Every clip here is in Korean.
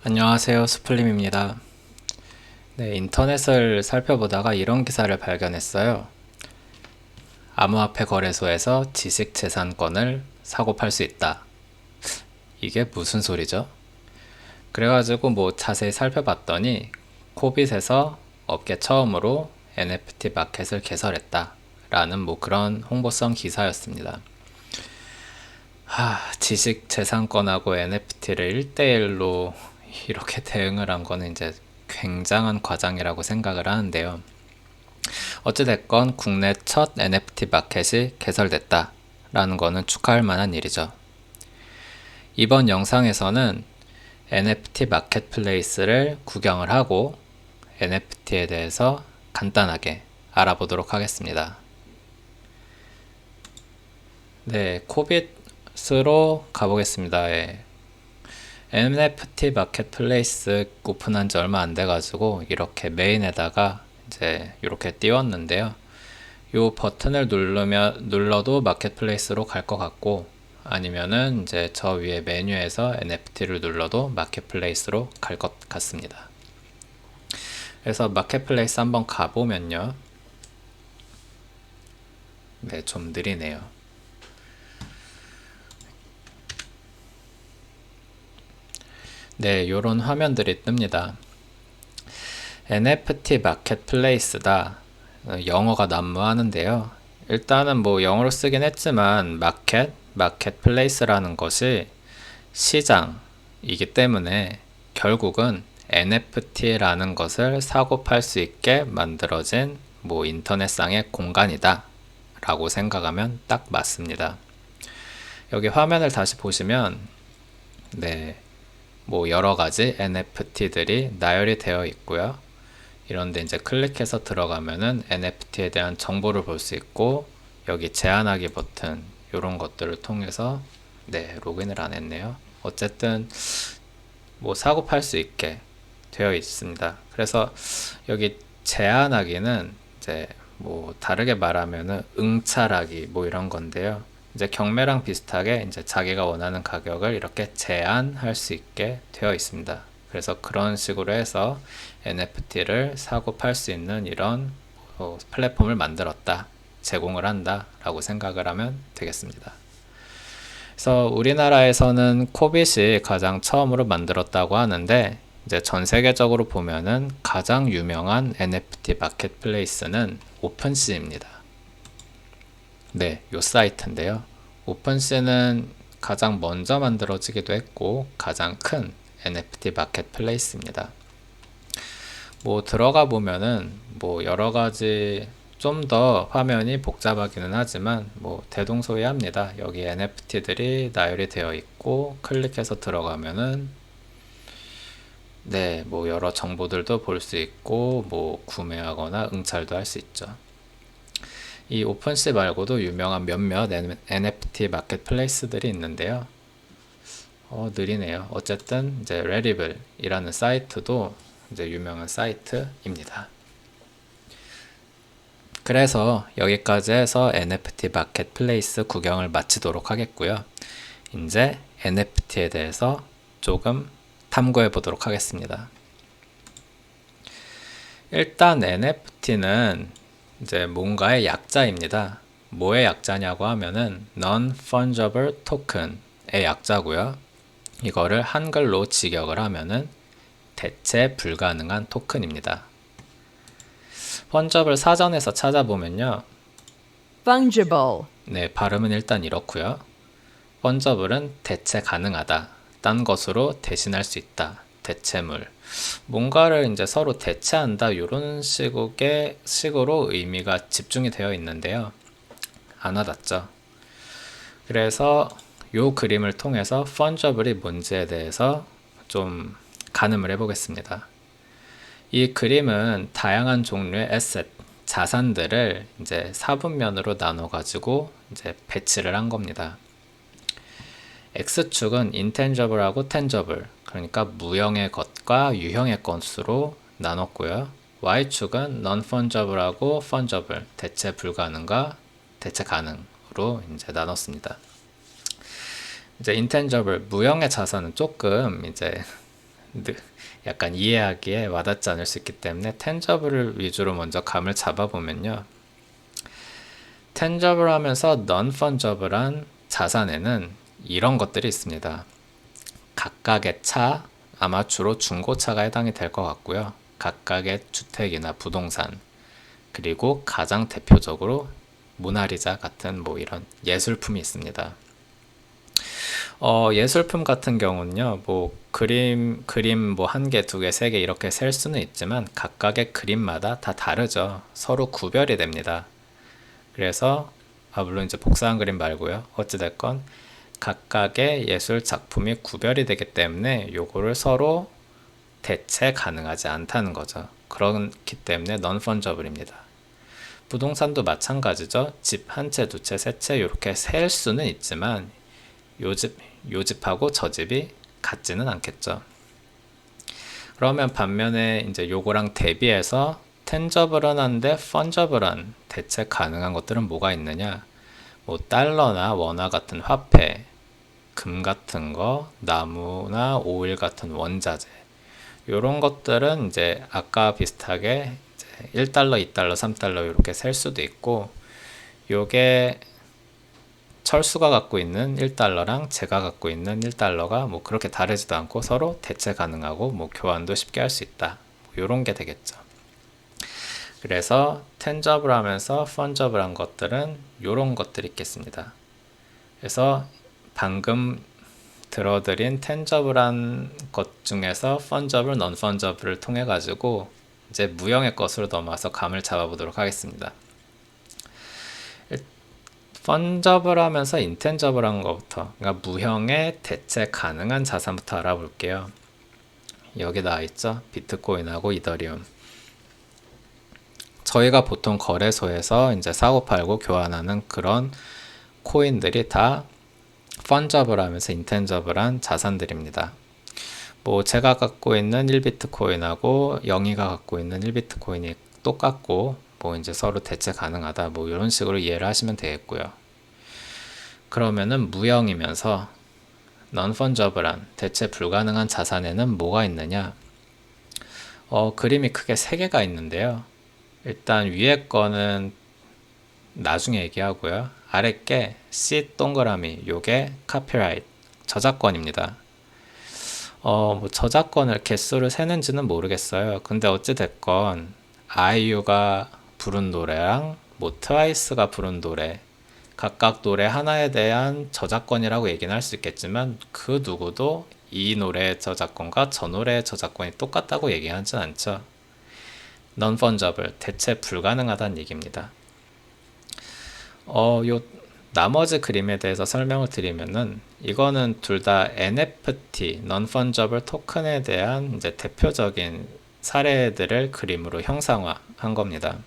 안녕하세요. 수플림입니다. 네, 인터넷을 살펴보다가 이런 기사를 발견했어요. 암호화폐 거래소에서 지식재산권을 사고 팔 수 있다. 이게 무슨 소리죠? 그래가지고 자세히 살펴봤더니 코빗에서 업계 처음으로 NFT 마켓을 개설했다. 라는 그런 홍보성 기사였습니다. 지식재산권하고 NFT를 1대1로 이렇게 대응을 한 거는 이제 굉장한 과장이라고 생각을 하는데요. 어찌됐건 국내 첫 NFT 마켓이 개설됐다 라는 거는 축하할 만한 일이죠. 이번 영상에서는 NFT 마켓플레이스를 구경을 하고 NFT에 대해서 간단하게 알아보도록 하겠습니다. 네, 코빗으로 가보겠습니다. NFT 마켓플레이스 오픈한 지 얼마 안 돼가지고 이렇게 메인에다가 이제 이렇게 띄웠는데요. 이 버튼을 눌러도 마켓플레이스로 갈 것 같고, 아니면은 이제 저 위에 메뉴에서 NFT를 눌러도 마켓플레이스로 갈 것 같습니다. 그래서 마켓플레이스 한번 가보면요. 네, 좀 느리네요. 네, 요런 화면들이 뜹니다. NFT 마켓플레이스다. 영어가 난무하는데요. 일단은 영어로 쓰긴 했지만 마켓플레이스라는 것이 시장이기 때문에 결국은 NFT라는 것을 사고 팔 수 있게 만들어진 인터넷상의 공간이다 라고 생각하면 딱 맞습니다. 여기 화면을 다시 보시면 네, 여러 가지 NFT들이 나열이 되어 있고요. 이런데 이제 클릭해서 들어가면은 NFT에 대한 정보를 볼 수 있고, 여기 제한하기 버튼 이런 것들을 통해서 네, 로그인을 안 했네요. 어쨌든 사고 팔 수 있게 되어 있습니다. 그래서 여기 제한하기는 이제 다르게 말하면은 응찰하기 이런 건데요. 이제 경매랑 비슷하게 이제 자기가 원하는 가격을 이렇게 제한할 수 있게 되어 있습니다. 그래서 그런 식으로 해서 NFT를 사고 팔 수 있는 이런 플랫폼을 만들었다, 제공을 한다 라고 생각을 하면 되겠습니다. 그래서 우리나라에서는 코빗이 가장 처음으로 만들었다고 하는데, 이제 전 세계적으로 보면은 가장 유명한 NFT 마켓플레이스는 오픈시입니다. 네, 요 사이트인데요. 오픈시는 가장 먼저 만들어지기도 했고 가장 큰 NFT 마켓플레이스입니다. 들어가 보면은 여러 가지 좀 더 화면이 복잡하기는 하지만 대동소이합니다. 여기 NFT들이 나열이 되어 있고 클릭해서 들어가면은 네, 여러 정보들도 볼 수 있고 구매하거나 응찰도 할 수 있죠. 이 오픈시 말고도 유명한 몇몇 NFT 마켓플레이스들이 있는데요. 느리네요. 어쨌든 이제 레리블이라는 사이트도 이제 유명한 사이트입니다. 그래서 여기까지 해서 NFT 마켓플레이스 구경을 마치도록 하겠고요. 이제 NFT에 대해서 조금 탐구해 보도록 하겠습니다. 일단 NFT는 이제 뭔가의 약자입니다. 뭐의 약자냐고 하면은 Non-Fungible Token의 약자고요. 이거를 한글로 직역을 하면은 대체 불가능한 토큰입니다. 펀저블 사전에서 찾아보면요. fungible, 네, 발음은 일단 이렇고요. 펀저블은 대체 가능하다, 딴 것으로 대신할 수 있다, 대체물. 뭔가를 이제 서로 대체한다, 이런 식으로 의미가 집중이 되어 있는데요. 안 와닿죠. 그래서 이 그림을 통해서 펀저블이 뭔지에 대해서 좀 가늠을 해보겠습니다. 이 그림은 다양한 종류의 에셋, 자산들을 이제 사분면으로 나눠 가지고 이제 배치를 한 겁니다. X축은 intangible하고 tangible, 그러니까 무형의 것과 유형의 것으로 나눴고요. Y축은 non-fungible하고 fungible, 대체 불가능과 대체 가능으로 이제 나눴습니다. 이제 intangible, 무형의 자산은 조금 이제 약간 이해하기에 와닿지 않을 수 있기 때문에 텐저블을 위주로 먼저 감을 잡아보면요. 텐저블 하면서 non-fungible한 자산에는 이런 것들이 있습니다. 각각의 차, 아마 주로 중고차가 해당이 될 것 같고요. 각각의 주택이나 부동산, 그리고 가장 대표적으로 모나리자 같은 뭐 이런 예술품이 있습니다. 예술품 같은 경우는요, 뭐 그림 뭐 한 개, 두 개, 세 개 이렇게 셀 수는 있지만 각각의 그림마다 다 다르죠. 서로 구별이 됩니다. 그래서 물론 이제 복사한 그림 말고요. 어찌됐건 각각의 예술 작품이 구별이 되기 때문에 요거를 서로 대체 가능하지 않다는 거죠. 그렇기 때문에 non-fungible입니다. 부동산도 마찬가지죠. 집 한 채, 두 채, 세 채 이렇게 셀 수는 있지만 요 집하고 저 집이 같지는 않겠죠. 그러면 반면에 이제 요거랑 대비해서 텐저블한데 펀저블한 대체 가능한 것들은 뭐가 있느냐? 뭐 달러나 원화 같은 화폐, 금 같은 거, 나무나 오일 같은 원자재. 요런 것들은 이제 아까 비슷하게 이제 1달러, 2달러, 3달러 이렇게 셀 수도 있고 요게 철수가 갖고 있는 1달러랑 제가 갖고 있는 1달러가 뭐 그렇게 다르지도 않고 서로 대체 가능하고 뭐 교환도 쉽게 할 수 있다. 뭐 요런 게 되겠죠. 그래서 텐저블 하면서 펀저블한 것들은 요런 것들이 있겠습니다. 그래서 방금 들어드린 텐저블한 것 중에서 펀저블, non 펀저블을 통해 가지고 이제 무형의 것으로 넘어와서 감을 잡아보도록 하겠습니다. 펀저블 하면서 인텐저블한 것부터, 그러니까 무형의 대체 가능한 자산부터 알아볼게요. 여기 나와 있죠? 비트코인하고 이더리움. 저희가 보통 거래소에서 이제 사고 팔고 교환하는 그런 코인들이 다 펀저블 하면서 인텐저블한 자산들입니다. 뭐 제가 갖고 있는 1비트코인하고 영희가 갖고 있는 1비트코인이 똑같고 뭐 이제 서로 대체 가능하다 뭐 이런 식으로 이해를 하시면 되겠고요. 그러면은 무형이면서 non-fungible한 대체 불가능한 자산에는 뭐가 있느냐? 그림이 크게 세 개가 있는데요. 일단 위에 거는 나중에 얘기하고요. 아래 게 C 동그라미 요게 카피라이트 저작권입니다. 뭐 저작권을 개수를 세는지는 모르겠어요. 근데 어찌 됐건 아이유가 부른 노래랑 뭐 트와이스가 부른 노래 각각 노래 하나에 대한 저작권이라고 얘기는 할 수 있겠지만 그 누구도 이 노래의 저작권과 저 노래의 저작권이 똑같다고 얘기하진 않죠. non-fungible, 대체 불가능하다는 얘기입니다. 요 나머지 그림에 대해서 설명을 드리면은 이거는 둘 다 NFT, non-fungible 토큰에 대한 이제 대표적인 사례들을 그림으로 형상화한 겁니다.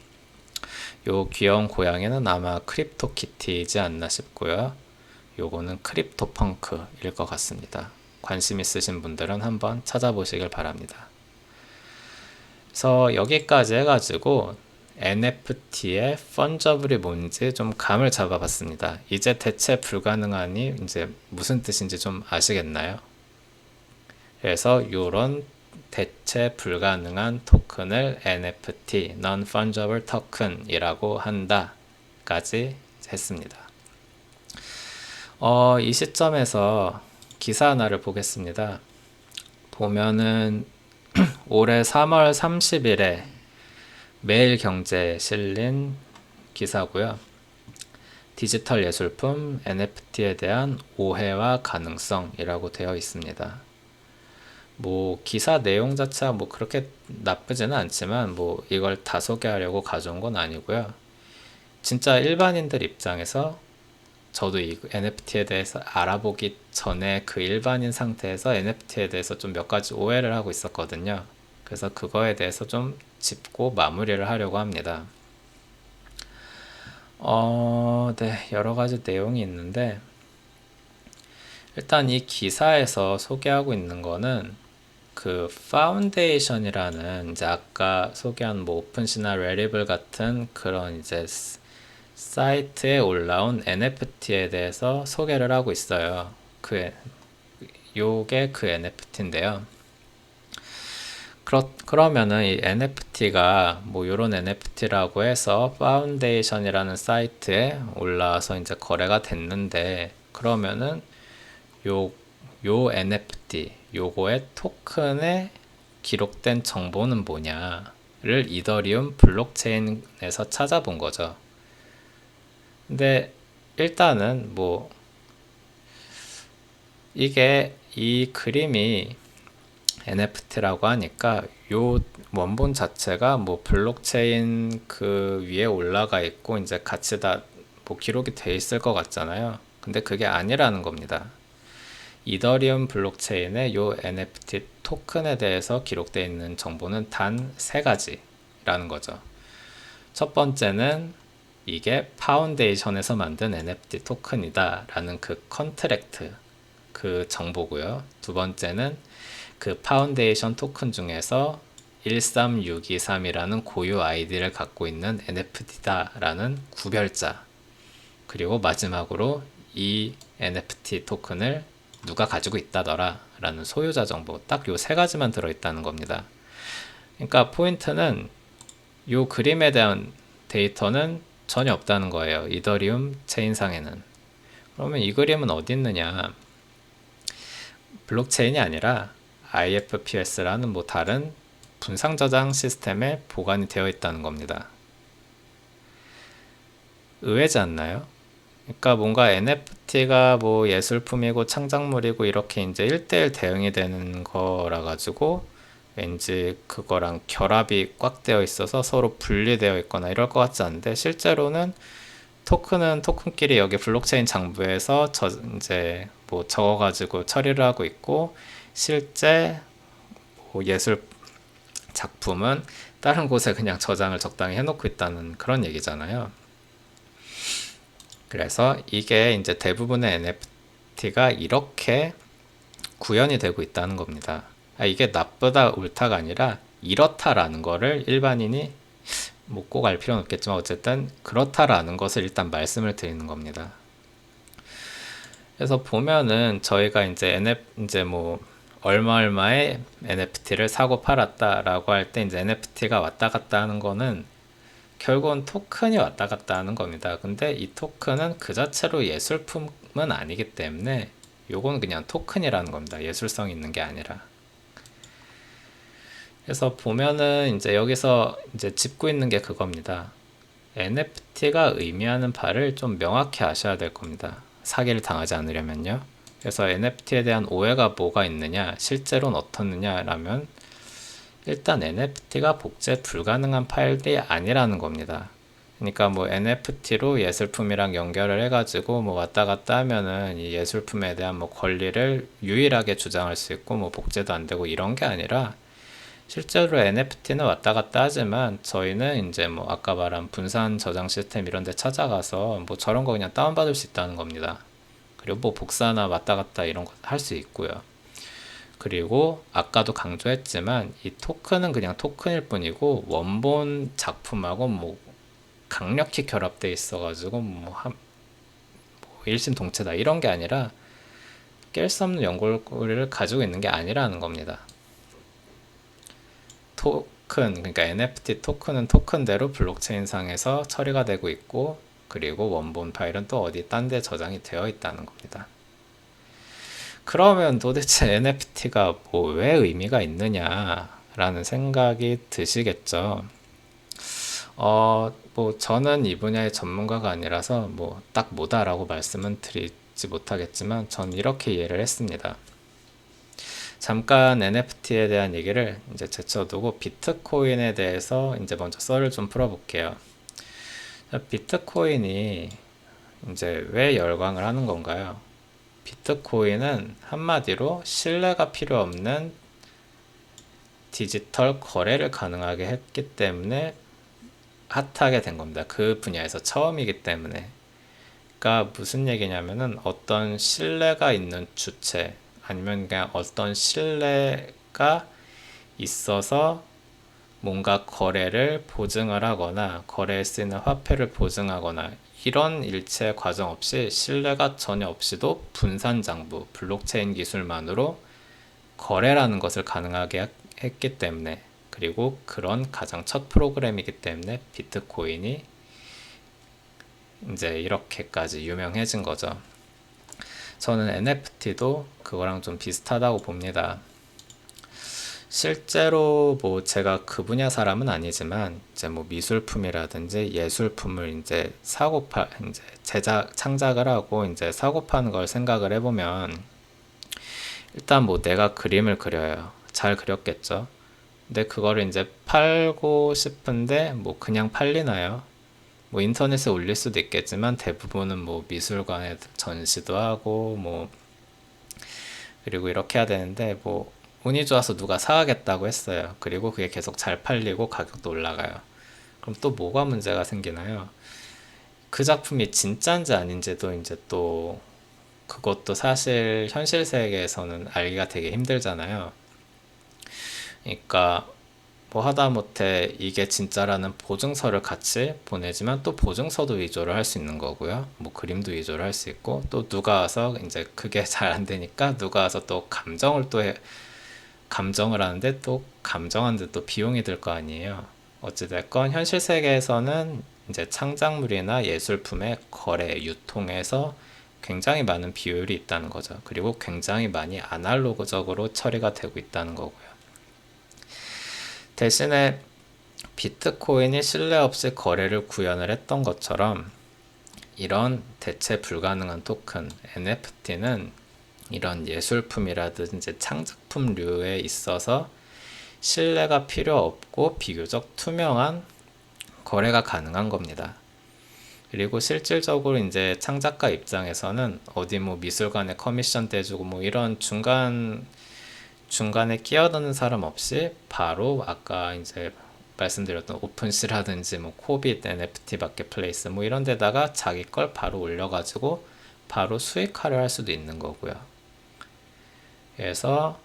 요 귀여운 고양이는 아마 크립토키티이지 않나 싶고요. 요거는 크립토펑크일 것 같습니다. 관심 있으신 분들은 한번 찾아보시길 바랍니다. 그래서 여기까지 해가지고 NFT의 펀저블이 뭔지 좀 감을 잡아봤습니다. 이제 대체 불가능하니 이제 무슨 뜻인지 좀 아시겠나요? 그래서 이런 대체 불가능한 토큰을 NFT, Non-Fungible Token이라고 한다까지 했습니다. 이 시점에서 기사 하나를 보겠습니다. 보면은 올해 3월 30일에 매일경제에 실린 기사고요. 디지털 예술품 NFT에 대한 오해와 가능성이라고 되어 있습니다. 뭐 기사 내용 자체가 뭐 그렇게 나쁘지는 않지만 뭐 이걸 다 소개하려고 가져온 건 아니고요. 진짜 일반인들 입장에서 저도 이 NFT에 대해서 알아보기 전에 그 일반인 상태에서 NFT에 대해서 좀 몇 가지 오해를 하고 있었거든요. 그래서 그거에 대해서 좀 짚고 마무리를 하려고 합니다. 네, 여러 가지 내용이 있는데 일단 이 기사에서 소개하고 있는 거는 그 파운데이션이라는 이제 아까 소개한 뭐 오픈시나 레리블 같은 그런 이제 사이트에 올라온 NFT에 대해서 소개를 하고 있어요. 요게 그 NFT인데요. 그러면은 이 NFT가 뭐 요런 NFT라고 해서 파운데이션이라는 사이트에 올라와서 이제 거래가 됐는데, 그러면은 요, 요 NFT, 요거의 토큰에 기록된 정보는 뭐냐를 이더리움 블록체인에서 찾아본 거죠. 근데 일단은 뭐 이게 이 그림이 NFT라고 하니까 요 원본 자체가 뭐 블록체인 그 위에 올라가 있고 이제 같이 다 뭐 기록이 돼 있을 것 같잖아요. 근데 그게 아니라는 겁니다. 이더리움 블록체인의 요 NFT 토큰에 대해서 기록되어 있는 정보는 단 세 가지라는 거죠. 첫 번째는 이게 파운데이션에서 만든 NFT 토큰이다 라는 그 컨트랙트 그 정보고요. 두 번째는 그 파운데이션 토큰 중에서 13623이라는 고유 아이디를 갖고 있는 NFT다 라는 구별자, 그리고 마지막으로 이 NFT 토큰을 누가 가지고 있다더라 라는 소유자 정보, 딱 요 세 가지만 들어있다는 겁니다. 그러니까 포인트는 요 그림에 대한 데이터는 전혀 없다는 거예요. 이더리움 체인상에는. 그러면 이 그림은 어디 있느냐? 블록체인이 아니라 IFPS라는 뭐 다른 분산 저장 시스템에 보관이 되어 있다는 겁니다. 의외지 않나요? 그러니까 뭔가 NFT가 뭐 예술품이고 창작물이고 이렇게 이제 1대1 대응이 되는 거라 가지고 왠지 그거랑 결합이 꽉 되어 있어서 서로 분리되어 있거나 이럴 것 같지 않은데, 실제로는 토큰은 토큰끼리 여기 블록체인 장부에서 이제 뭐 적어가지고 처리를 하고 있고, 실제 뭐 예술 작품은 다른 곳에 그냥 저장을 적당히 해놓고 있다는 그런 얘기잖아요. 그래서 이게 이제 대부분의 NFT가 이렇게 구현이 되고 있다는 겁니다. 이게 나쁘다 옳다가 아니라 이렇다라는 거를 일반인이 뭐 꼭 알 필요는 없겠지만 어쨌든 그렇다라는 것을 일단 말씀을 드리는 겁니다. 그래서 보면은 저희가 이제 뭐 얼마의 NFT를 사고 팔았다라고 할 때 이제 NFT가 왔다 갔다 하는 거는 결국은 토큰이 왔다 갔다 하는 겁니다. 근데 이 토큰은 그 자체로 예술품은 아니기 때문에 요건 그냥 토큰이라는 겁니다. 예술성이 있는 게 아니라. 그래서 보면은 이제 여기서 이제 짚고 있는 게 그겁니다. NFT가 의미하는 바를 좀 명확히 아셔야 될 겁니다. 사기를 당하지 않으려면요. 그래서 NFT에 대한 오해가 뭐가 있느냐, 실제로는 어떻느냐라면 일단 NFT가 복제 불가능한 파일이 아니라는 겁니다. 그러니까 뭐 NFT로 예술품이랑 연결을 해가지고 뭐 왔다 갔다 하면은 이 예술품에 대한 뭐 권리를 유일하게 주장할 수 있고 뭐 복제도 안 되고 이런 게 아니라, 실제로 NFT는 왔다 갔다 하지만 저희는 이제 뭐 아까 말한 분산 저장 시스템 이런 데 찾아가서 뭐 저런 거 그냥 다운받을 수 있다는 겁니다. 그리고 뭐 복사나 왔다 갔다 이런 거 할 수 있고요. 그리고 아까도 강조했지만 이 토큰은 그냥 토큰일 뿐이고 원본 작품하고 뭐 강력히 결합돼 있어가지고 뭐 일심동체다 이런 게 아니라 깰 수 없는 연결고리를 가지고 있는 게 아니라는 겁니다. 토큰, 그러니까 NFT 토큰은 토큰대로 블록체인상에서 처리가 되고 있고, 그리고 원본 파일은 또 어디 딴 데 저장이 되어 있다는 겁니다. 그러면 도대체 NFT가 뭐 왜 의미가 있느냐라는 생각이 드시겠죠. 뭐 저는 이 분야의 전문가가 아니라서 뭐 딱 뭐다라고 말씀은 드리지 못하겠지만 전 이렇게 이해를 했습니다. 잠깐 NFT에 대한 얘기를 이제 제쳐두고 비트코인에 대해서 이제 먼저 썰을 좀 풀어볼게요. 비트코인이 이제 왜 열광을 하는 건가요? 비트코인은 한마디로 신뢰가 필요 없는 디지털 거래를 가능하게 했기 때문에 핫하게 된 겁니다. 그 분야에서 처음이기 때문에. 그러니까 무슨 얘기냐면은 어떤 신뢰가 있는 주체, 아니면 그냥 어떤 신뢰가 있어서 뭔가 거래를 보증을 하거나 거래에 쓰이는 화폐를 보증하거나 이런 일체 과정 없이 신뢰가 전혀 없이도 분산 장부, 블록체인 기술만으로 거래라는 것을 가능하게 했기 때문에, 그리고 그런 가장 첫 프로그램이기 때문에 비트코인이 이제 이렇게까지 유명해진 거죠. 저는 NFT도 그거랑 좀 비슷하다고 봅니다. 실제로 뭐 제가 그 분야 사람은 아니지만 이제 뭐 미술품이라든지 예술품을 이제 이제 창작을 하고 이제 사고 파는 걸 생각을 해보면, 일단 뭐 내가 그림을 그려요. 잘 그렸겠죠. 근데 그거를 이제 팔고 싶은데 뭐 그냥 팔리나요? 뭐 인터넷에 올릴 수도 있겠지만 대부분은 뭐 미술관에 전시도 하고 뭐 그리고 이렇게 해야 되는데, 뭐 운이 좋아서 누가 사가겠다고 했어요. 그리고 그게 계속 잘 팔리고 가격도 올라가요. 그럼 또 뭐가 문제가 생기나요? 그 작품이 진짜인지 아닌지도 이제 또 그것도 사실 현실 세계에서는 알기가 되게 힘들잖아요. 그러니까 뭐 하다못해 이게 진짜라는 보증서를 같이 보내지만 또 보증서도 위조를 할 수 있는 거고요. 뭐 그림도 위조를 할 수 있고, 또 누가 와서 이제 그게 잘 안 되니까 누가 와서 또 감정을 하는데, 또 감정하는데 또 비용이 들 거 아니에요. 어찌됐건 현실 세계에서는 이제 창작물이나 예술품의 거래, 유통에서 굉장히 많은 비율이 있다는 거죠. 그리고 굉장히 많이 아날로그적으로 처리가 되고 있다는 거고요. 대신에 비트코인이 신뢰 없이 거래를 구현을 했던 것처럼, 이런 대체 불가능한 토큰 NFT는 이런 예술품이라든지 창작품류에 있어서 신뢰가 필요 없고 비교적 투명한 거래가 가능한 겁니다. 그리고 실질적으로 이제 창작가 입장에서는 어디 뭐 미술관에 커미션 떼주고 뭐 이런 중간에 끼어드는 사람 없이 바로 아까 이제 말씀드렸던 오픈시라든지 뭐 코빗, NFT 마켓플레이스 뭐 이런 데다가 자기 걸 바로 올려가지고 바로 수익화를 할 수도 있는 거고요. 그래서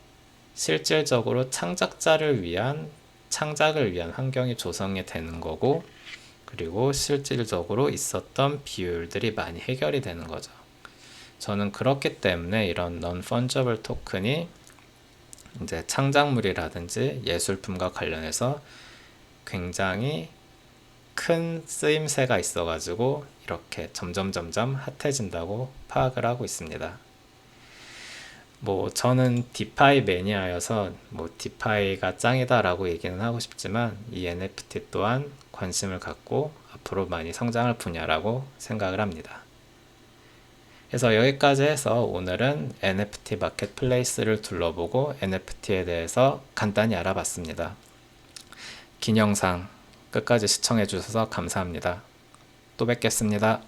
실질적으로 창작을 위한 환경이 조성이 되는 거고, 그리고 실질적으로 있었던 비율들이 많이 해결이 되는 거죠. 저는 그렇기 때문에 이런 non-fungible 토큰이 이제 창작물이라든지 예술품과 관련해서 굉장히 큰 쓰임새가 있어가지고 이렇게 점점 핫해진다고 파악을 하고 있습니다. 뭐 저는 디파이 매니아여서 뭐 디파이가 짱이다라고 얘기는 하고 싶지만, 이 NFT 또한 관심을 갖고 앞으로 많이 성장할 분야라고 생각을 합니다. 그래서 여기까지 해서 오늘은 NFT 마켓플레이스를 둘러보고 NFT에 대해서 간단히 알아봤습니다. 긴 영상 끝까지 시청해 주셔서 감사합니다. 또 뵙겠습니다.